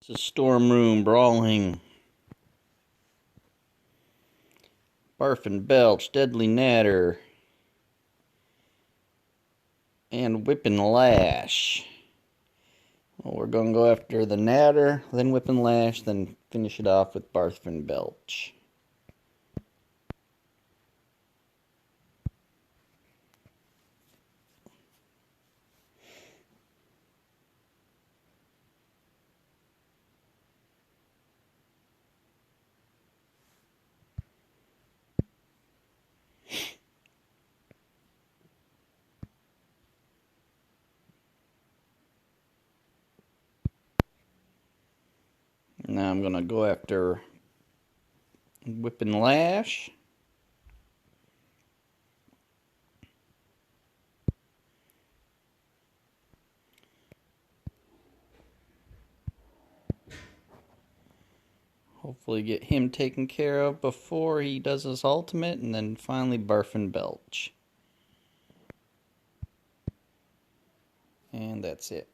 It's a storm room brawling. Barf Belch, Deadly Nadder, and Whippin' Lash. Well, we're going to go after the Nadder, then Whippin' Lash, then finish it off with Barf Belch. Now I'm going to go after Whippin' Lash. Hopefully get him taken care of before he does his ultimate, and then finally Barf Belch. And that's it.